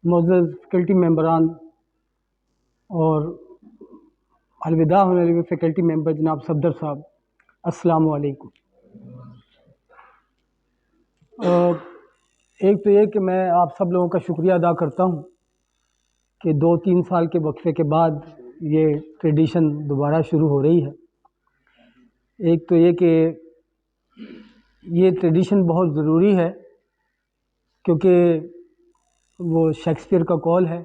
मोअज़्ज़ज़ faculty मेंबरान और अलविदा होने वाले फैकल्टी मेंबर जनाब सफदर साहब, अस्सलाम वालेकुम। एक तो ये कि मैं आप सब लोगों का शुक्रिया अदा करता हूँ कि 2-3 साल के वक्फे के बाद ये ट्रेडिशन दोबारा शुरू हो रही है। एक तो ये कि ये ट्रेडिशन बहुत ज़रूरी है क्योंकि वो शेक्सपियर का कॉल है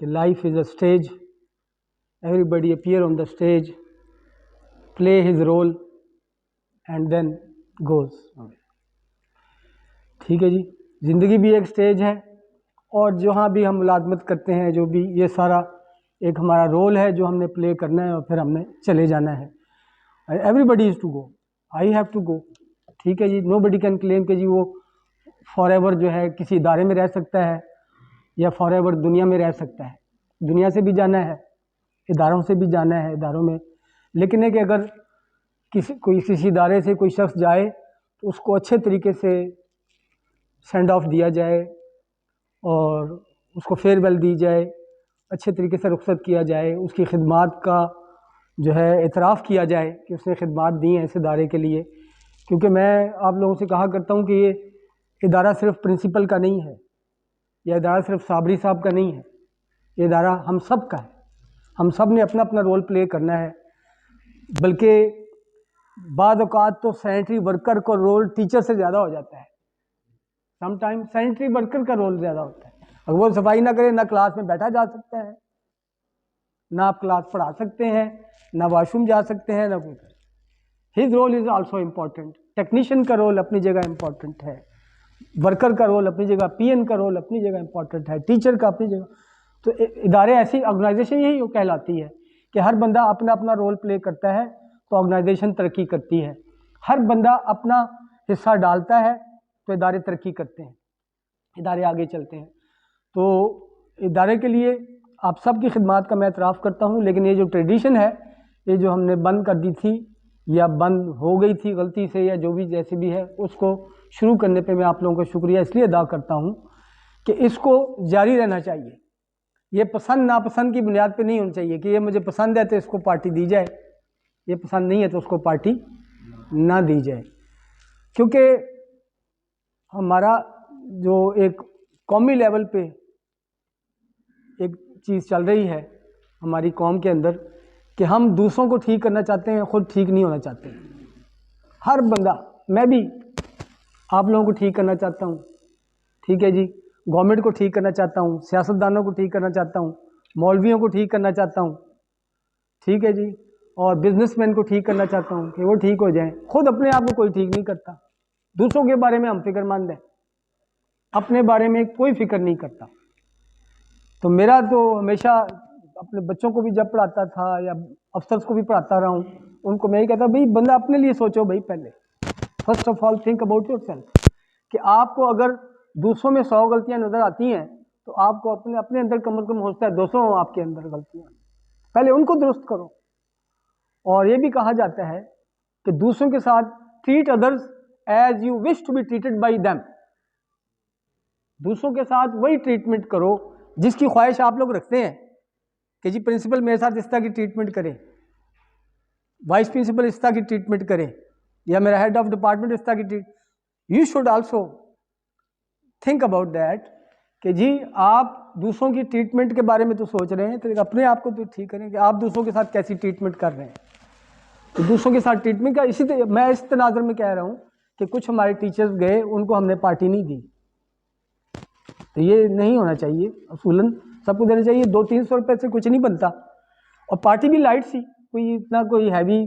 कि life is a stage, everybody appear on the stage, play his role and then goes. ठीक है जी, ज़िंदगी भी एक स्टेज है और जहाँ भी हम मुलाज़मत करते हैं, जो भी ये सारा एक हमारा रोल है जो हमने प्ले करना है और फिर हमने चले जाना है। Everybody is to go, I have to go. ठीक है जी, नोबडी कैन क्लेम कि जी वो फॉरएवर जो है किसी इदारे में रह सकता है या फॉरएवर दुनिया में रह सकता है। दुनिया से भी जाना है, इदारों से भी जाना है, इदारों में। लेकिन है कि अगर किसी इदारे से कोई शख्स जाए तो उसको अच्छे तरीके से सेंड ऑफ दिया जाए और उसको फेयरवेल दी जाए, अच्छे तरीके से रुखसत किया जाए, उसकी खिदमात का जो है एतराफ़ किया जाए कि उसने खिदमात दी हैं इस इदारे के लिए। क्योंकि मैं आप लोगों से कहा करता हूँ कि ये इदारा सिर्फ़ प्रिंसिपल का नहीं है, यह इदारा सिर्फ साबरी साहब का नहीं है, ये इदारा हम सब का है। हम सब ने अपना अपना रोल प्ले करना है। बल्कि बाद औक़ात तो सैनिटरी वर्कर का रोल टीचर से ज़्यादा हो जाता है। समटाइम सैनिटरी वर्कर का रोल ज़्यादा होता है। अगर वो सफाई ना करे, ना क्लास में बैठा जा सकता है, ना आप क्लास पढ़ा सकते हैं, ना वॉशरूम जा सकते हैं, ना कुछ। His role is also important. Technician का रोल अपनी जगह इम्पॉर्टेंट है, वर्कर का रोल अपनी जगह, पीएन का रोल अपनी जगह इम्पॉर्टेंट है, टीचर का अपनी जगह। तो इदारे ऐसी ऑर्गेनाइजेशन यही कहलाती है कि हर बंदा अपना अपना रोल प्ले करता है तो ऑर्गेनाइजेशन तरक्की करती है। हर बंदा अपना हिस्सा डालता है तो इदारे तरक्की करते हैं, इदारे आगे चलते हैं। तो इदारे के लिए आप सब की खिदमत का मैं एतराफ़ करता हूँ। लेकिन ये जो ट्रेडिशन है, ये जो हमने बंद कर दी थी या बंद हो गई थी गलती से या जो भी जैसे भी है, उसको शुरू करने पे मैं आप लोगों का शुक्रिया इसलिए अदा करता हूँ कि इसको जारी रहना चाहिए। ये पसंद नापसंद की बुनियाद पे नहीं होनी चाहिए कि ये मुझे पसंद है तो इसको पार्टी दी जाए, ये पसंद नहीं है तो उसको पार्टी ना दी जाए। क्योंकि हमारा जो एक कौमी लेवल पे एक चीज़ चल रही है हमारी कौम के अंदर कि हम दूसरों को ठीक करना चाहते हैं, ख़ुद ठीक नहीं होना चाहते। हर बंदा, मैं भी आप लोगों को ठीक करना चाहता हूँ। ठीक है जी, गवर्नमेंट को ठीक करना चाहता हूँ, सियासतदानों को ठीक करना चाहता हूँ, मौलवियों को ठीक करना चाहता हूँ। ठीक है जी, और बिजनेसमैन को ठीक करना चाहता हूँ कि वो ठीक हो जाएं। खुद अपने आप को कोई ठीक नहीं करता, दूसरों के बारे में हम फिक्रमंद हैं, अपने बारे में कोई फिक्र नहीं करता। तो मेरा तो हमेशा अपने बच्चों को भी जब पढ़ाता था या अफसर्स को भी पढ़ाता रहा हूँ, उनको मैं ये कहता भाई बंदा अपने लिए सोचो भाई, पहले first of all think about yourself. कि आपको अगर दूसरों में 100 गलतियां नज़र आती हैं तो आपको अपने अंदर कम से कम होता है 200 आपके अंदर गलतियां, पहले उनको दुरुस्त करो। और ये भी कहा जाता है कि दूसरों के साथ treat others as you wish to be treated by them. दूसरों के साथ वही ट्रीटमेंट करो जिसकी ख्वाहिश आप लोग रखते हैं कि जी प्रिंसिपल मेरे साथ इस तरह की ट्रीटमेंट करे, वाइस प्रिंसिपल इस तरह की ट्रीटमेंट करे, या मेरा हेड ऑफ डिपार्टमेंट इस तरह की treat. You should also think about that कि जी आप दूसरों की ट्रीटमेंट के बारे में तो सोच रहे हैं, तो अपने आप को तो ठीक करें कि आप दूसरों के साथ कैसी ट्रीटमेंट कर रहे हैं। तो दूसरों के साथ ट्रीटमेंट का इसी मैं इस तनाज़ुर में कह रहा हूँ कि कुछ हमारे टीचर्स गए, उनको हमने पार्टी नहीं दी, तो ये नहीं होना चाहिए। असूलन सबको देना चाहिए। 200-300 रुपये से कुछ नहीं बनता, और पार्टी भी लाइट सी, कोई इतना कोई हैवी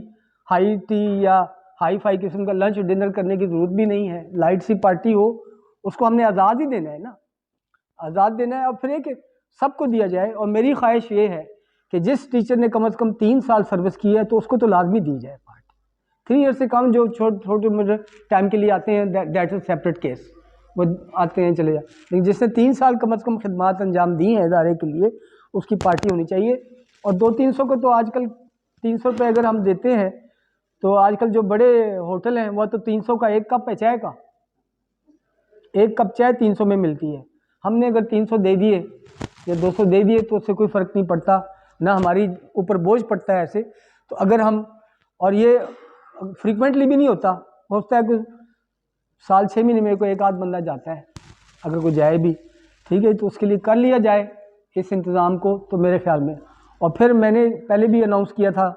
हाई टी या हाई फाई किस्म का लंच डिनर करने की ज़रूरत भी नहीं है। लाइट सी पार्टी हो, उसको हमने आज़ाद ही देना है ना, आज़ाद देना है। और फिर एक सबको दिया जाए। और मेरी ख्वाहिश ये है कि जिस टीचर ने कम से कम 3 साल सर्विस की है तो उसको तो लाजमी दी जाए पार्टी। 3 ईयर से कम जो छोटे मोटे टाइम के लिए आते हैं, दैट इज़ सेपरेट केस, वो आते हैं चले जाए। लेकिन जिसने 3 साल कम से कम खिदमात अंजाम दी हैं इदारे के लिए, उसकी पार्टी होनी चाहिए। और 200-300 को तो आजकल 300 रुपये अगर हम देते हैं तो आजकल जो बड़े होटल हैं वो तो 300 का एक कप है चाय का, एक कप चाय 300 में मिलती है। हमने अगर 300 दे दिए या 200 दे दिए तो उससे कोई फ़र्क नहीं पड़ता, ना हमारी ऊपर बोझ पड़ता है ऐसे। तो अगर हम, और ये फ्रीक्वेंटली भी नहीं होता है कि साल 6 महीने में कोई एक आध बंदा जाता है, अगर कोई जाए भी, ठीक है, तो उसके लिए कर लिया जाए इस इंतज़ाम को, तो मेरे ख्याल में। और फिर मैंने पहले भी अनाउंस किया था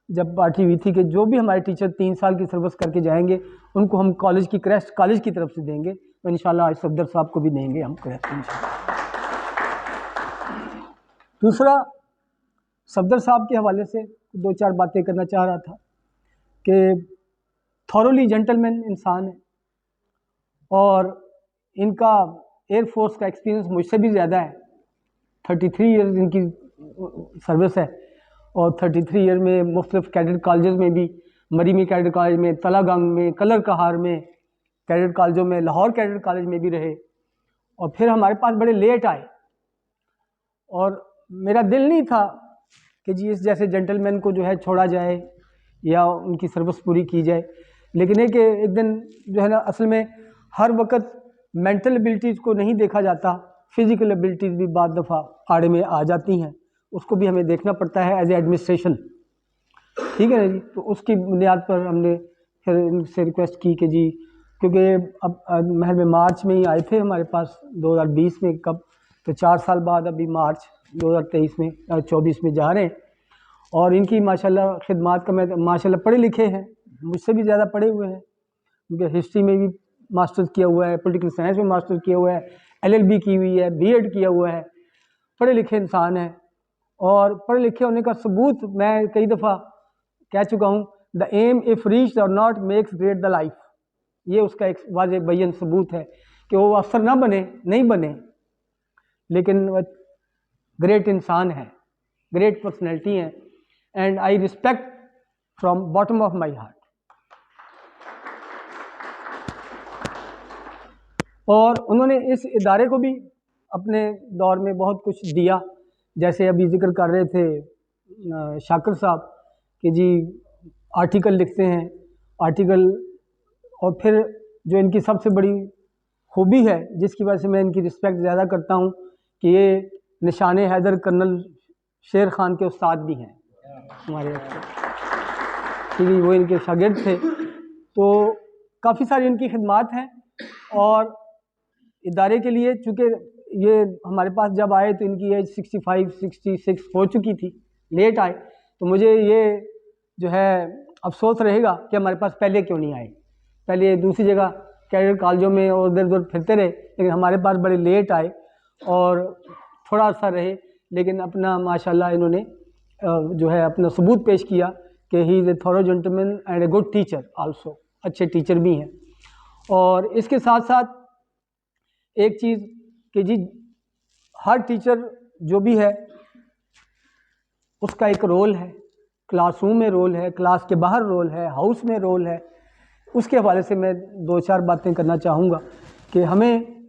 जब पार्टी हुई थी कि जो भी हमारे टीचर 3 साल की सर्विस करके जाएंगे उनको हम कॉलेज की क्रेस्ट कॉलेज की तरफ से देंगे, तो इंशाल्लाह आज सफदर साहब को भी देंगे हम क्रेस्ट इंशाल्लाह। दूसरा, सफदर साहब के हवाले से 2-4 बातें करना चाह रहा था कि थॉरोली जेंटलमैन इंसान है और इनका एयरफोर्स का एक्सपीरियंस मुझसे भी ज़्यादा है। 33 ईयर्स इनकी सर्विस है और 33 ईयर में मुख्तलिफ कैडेट कॉलेज में भी, मरीमी कैडेट कॉलेज में, तलागंग में, कलर कहार में कैडेट कॉलेजों में, लाहौर कैडेट कॉलेज में भी रहे और फिर हमारे पास बड़े लेट आए। और मेरा दिल नहीं था कि जी इस जैसे जेंटलमैन को जो है छोड़ा जाए या उनकी सर्विस पूरी की जाए, लेकिन एक दिन जो है ना, असल में हर वक्त मेंटल एबिलिटीज़ को नहीं देखा जाता, फिज़िकल एबिलिटीज़ भी बाद दफ़ा आड़े में आ जाती हैं, उसको भी हमें देखना पड़ता है एज ए एडमिनिस्ट्रेशन, ठीक है ना जी। तो उसकी बुनियाद पर हमने फिर इनसे रिक्वेस्ट की कि जी, क्योंकि अब महल में मार्च में ही आए थे हमारे पास 2020 में, कब तो 4 साल बाद अभी मार्च 2023 में 24 में जा रहे हैं। और इनकी माशाल्लाह खिदमात का, मैं माशाल्लाह पढ़े लिखे हैं, मुझसे भी ज़्यादा पढ़े हुए हैं, क्योंकि हिस्ट्री में भी मास्टर्स किया हुआ है, पॉलिटिकल साइंस में मास्टर्स किया हुआ है, LLB की हुई है, B.Ed किया हुआ है, पढ़े लिखे इंसान हैं। और पढ़े लिखे होने का सबूत मैं कई दफ़ा कह चुका हूँ, द एम इफ रीच्ड और not makes great the life. ये उसका एक वाज़ेह बयान सबूत है कि वो अफसर ना बने, नहीं बने, लेकिन ग्रेट इंसान है, ग्रेट पर्सनैलिटी है, and I respect from bottom of my heart. और उन्होंने इस इदारे को भी अपने दौर में बहुत कुछ दिया, जैसे अभी जिक्र कर रहे थे शाकिर साहब कि जी आर्टिकल लिखते हैं, आर्टिकल, और फिर जो इनकी सबसे बड़ी खूबी है जिसकी वजह से मैं इनकी रिस्पेक्ट ज़्यादा करता हूँ कि ये निशान हैदर कर्नल शेर खान के उस्ताद भी हैं हमारे, क्योंकि वो इनके शागिर्द थे। तो काफ़ी सारी इनकी खिदमात हैं और इदारे के लिए, चूँकि ये हमारे पास जब आए तो इनकी एज 65-66 हो चुकी थी, लेट आए, तो मुझे ये जो है अफसोस रहेगा कि हमारे पास पहले क्यों नहीं आए। पहले दूसरी जगह कैडेट कॉलेजों में और इधर उधर फिरते रहे, लेकिन हमारे पास बड़े लेट आए और थोड़ा सा रहे, लेकिन अपना माशाल्लाह इन्होंने जो है अपना सबूत पेश किया कि he is a thorough gentleman and a good teacher also, अच्छे टीचर भी हैं। और इसके साथ साथ एक चीज़ कि जी हर टीचर जो भी है उसका एक रोल है, क्लासरूम में रोल है, क्लास के बाहर रोल है, हाउस में रोल है। उसके हवाले से मैं 2-4 बातें करना चाहूँगा कि हमें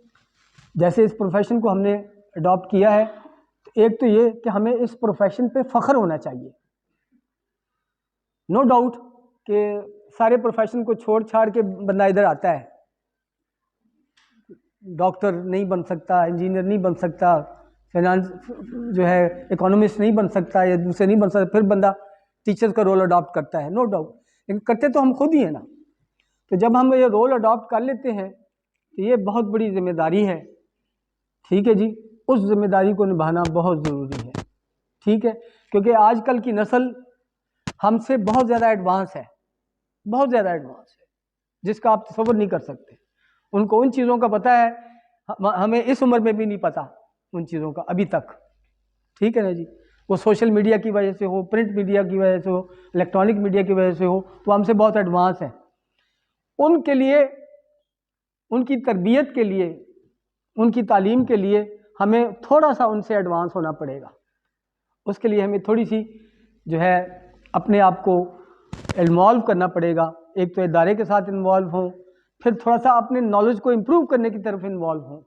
जैसे इस प्रोफेशन को हमने अडॉप्ट किया है, तो एक तो ये कि हमें इस प्रोफेशन पे फ़ख्र होना चाहिए। नो डाउट कि सारे प्रोफेशन को छोड़ छाड़ के बंदा इधर आता है, डॉक्टर नहीं बन सकता, इंजीनियर नहीं बन सकता, फाइनेंस जो है इकोनॉमिस्ट नहीं बन सकता, या दूसरे नहीं बन सकता, फिर बंदा टीचर का रोल अडॉप्ट करता है, नो डाउट, लेकिन करते तो हम खुद ही हैं ना। तो जब हम ये रोल अडॉप्ट कर लेते हैं तो ये बहुत बड़ी जिम्मेदारी है, ठीक है जी, उस जिम्मेदारी को निभाना बहुत ज़रूरी है, ठीक है, क्योंकि आजकल की नस्ल हमसे बहुत ज़्यादा एडवांस है, बहुत ज़्यादा एडवांस है, जिसका आप तसव्वुर नहीं कर सकते। उनको उन चीज़ों का पता है, हमें इस उम्र में भी नहीं पता उन चीज़ों का अभी तक, ठीक है ना जी। वो सोशल मीडिया की वजह से हो, प्रिंट मीडिया की वजह से हो, इलेक्ट्रॉनिक मीडिया की वजह से हो, तो हमसे बहुत एडवांस है। उनके लिए, उनकी तरबियत के लिए, उनकी तालीम के लिए हमें थोड़ा सा उनसे एडवांस होना पड़ेगा। उसके लिए हमें थोड़ी सी जो है अपने आप को इन्वॉल्व करना पड़ेगा, एक तो इदारे के साथ इन्वॉल्व हों, फिर थोड़ा सा अपने नॉलेज को इम्प्रूव करने की तरफ इन्वॉल्व हों।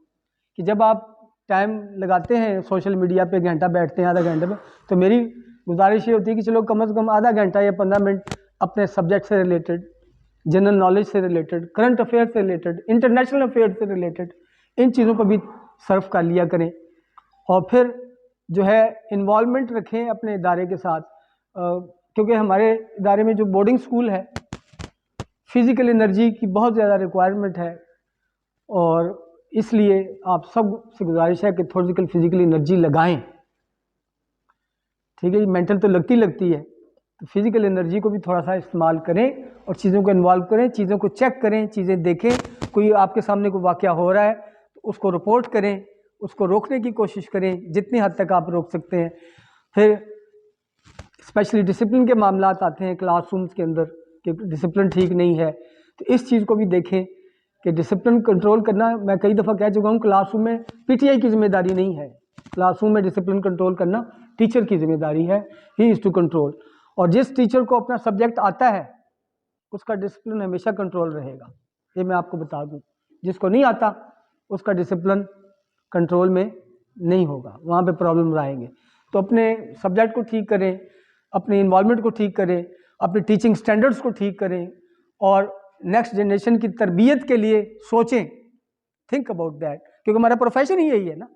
कि जब आप टाइम लगाते हैं सोशल मीडिया पे, घंटा बैठते हैं, आधा घंटे में, तो मेरी गुजारिश ये होती है कि चलो कम से कम आधा घंटा या 15 मिनट अपने सब्जेक्ट से रिलेटेड, जनरल नॉलेज से रिलेटेड, करंट अफेयर से रिलेटेड, इंटरनेशनल अफेयर से रिलेटेड, इन चीज़ों पर भी सर्व कर लिया करें। और फिर जो है इन्वॉल्वमेंट रखें अपने इदारे के साथ, क्योंकि हमारे इदारे में जो बोर्डिंग स्कूल है फिज़िकल एनर्जी की बहुत ज़्यादा रिक्वायरमेंट है, और इसलिए आप सब से गुजारिश है कि थोड़ी फिजिकल एनर्जी लगाएं। ठीक है जी, मेंटल तो लगती है, तो फिज़िकल एनर्जी को भी थोड़ा सा इस्तेमाल करें और चीज़ों को इन्वॉल्व करें, चीज़ों को चेक करें, चीज़ें देखें। कोई आपके सामने कोई वाक़या हो रहा है तो उसको रिपोर्ट करें, उसको रोकने की कोशिश करें जितनी हद तक आप रोक सकते हैं। फिर स्पेशली डिसिप्लिन के मामलात आते हैं क्लासरूम्स के अंदर कि डिसिप्लिन ठीक नहीं है, तो इस चीज़ को भी देखें कि डिसिप्लिन कंट्रोल करना, मैं कई दफ़ा कह चुका हूँ, क्लासरूम में पीटीआई की जिम्मेदारी नहीं है। क्लासरूम में डिसिप्लिन कंट्रोल करना टीचर की जिम्मेदारी है, ही इज़ टू कंट्रोल। और जिस टीचर को अपना सब्जेक्ट आता है उसका डिसिप्लिन हमेशा कंट्रोल रहेगा, ये मैं आपको बता दूं। जिसको नहीं आता उसका डिसिप्लिन कंट्रोल में नहीं होगा, वहाँ पे प्रॉब्लम आएंगे। तो अपने सब्जेक्ट को ठीक करें, अपने इन्वॉल्वमेंट को ठीक करें, अपने टीचिंग स्टैंडर्ड्स को ठीक करें, और नेक्स्ट जनरेशन की तरबियत के लिए सोचें, थिंक अबाउट दैट, क्योंकि हमारा प्रोफेशन ही यही है ना।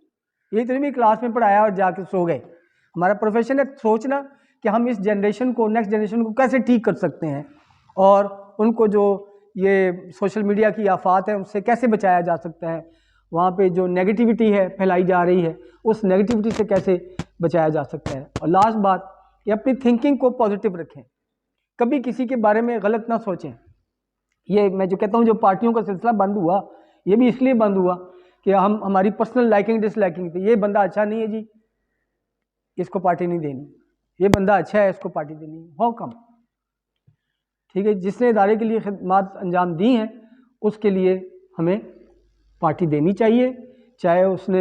यही तो नहीं क्लास में पढ़ाया और जाके सो गए। हमारा प्रोफेशन है सोचना कि हम इस जनरेशन को, नेक्स्ट जनरेशन को कैसे ठीक कर सकते हैं, और उनको जो ये सोशल मीडिया की आफात है उससे कैसे बचाया जा सकता है, वहाँ पे जो नेगेटिविटी है फैलाई जा रही है उस नेगेटिविटी से कैसे बचाया जा सकता है। और लास्ट बात, ये अपनी थिंकिंग को पॉजिटिव रखें, कभी किसी के बारे में गलत ना सोचें। ये मैं जो कहता हूँ, जो पार्टियों का सिलसिला बंद हुआ, ये भी इसलिए बंद हुआ कि हमारी पर्सनल लाइकिंग डिसलाइकिंग थी। ये बंदा अच्छा नहीं है जी, इसको पार्टी नहीं देनी, ये बंदा अच्छा है, इसको पार्टी देनी। How come? ठीक है, जिसने इदारे के लिए खिदमत अंजाम दी हैं उसके लिए हमें पार्टी देनी चाहिए, चाहे उसने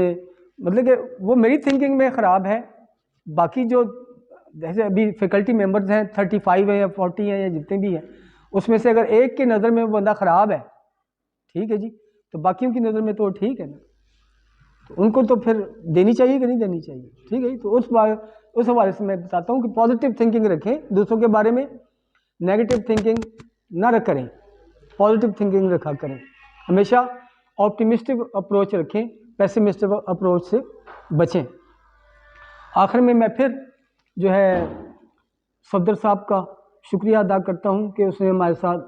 मतलब कि वो मेरी थिंकिंग में ख़राब है। बाकी जो जैसे अभी फैकल्टी मेंबर्स हैं 35 है या 40 हैं या जितने भी हैं, उसमें से अगर एक की नज़र में वो बंदा ख़राब है, ठीक है जी, तो बाकियों की नज़र में तो ठीक है ना, तो उनको तो फिर देनी चाहिए कि नहीं देनी चाहिए। ठीक है, तो उस हवाले से मैं बताता हूँ कि पॉजिटिव थिंकिंग रखें दूसरों के बारे में, नेगेटिव थिंकिंग ना करें, पॉजिटिव थिंकिंग रखा करें। हमेशा ऑप्टिमिस्टिक अप्रोच रखें, पेसिमिस्टिक अप्रोच से बचें। आखिर में मैं फिर जो है सफदर साहब का शुक्रिया अदा करता हूँ कि उसने हमारे साथ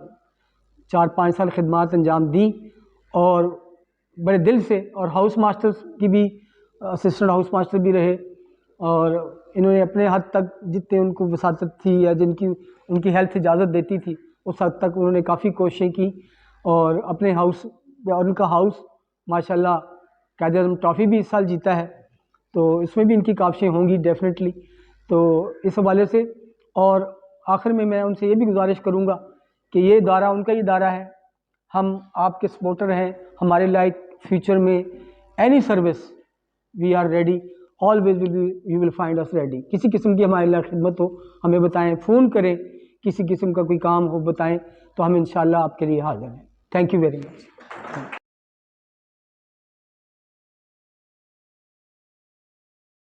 4-5 साल खिदमत अंजाम दी, और बड़े दिल से, और हाउस मास्टर्स की भी असिस्टेंट हाउस मास्टर भी रहे, और इन्होंने अपने हद तक जितने उनको वसातत थी या जिनकी उनकी हेल्थ इजाज़त देती थी उस हद तक उन्होंने काफ़ी कोशिशें की, और अपने हाउस, और उनका हाउस माशाल्लाह कायद-ए-आज़म ट्रॉफ़ी भी इस साल जीता है, तो इसमें भी इनकी काविशें होंगी डेफिनेटली। तो इस हवाले से, और आखिर में मैं उनसे ये भी गुजारिश करूँगा कि ये इदारा उनका ही इदारा है, हम आपके सपोर्टर हैं, हमारे लाइक फ्यूचर में any service we are ready, always you will find us ready. किसी किस्म की हमारे लिए खिदमत हो हमें बताएं, फ़ोन करें, किसी किस्म का कोई काम हो बताएं, तो हम इंशाल्लाह आपके लिए हाजिर हैं। Thank you very much.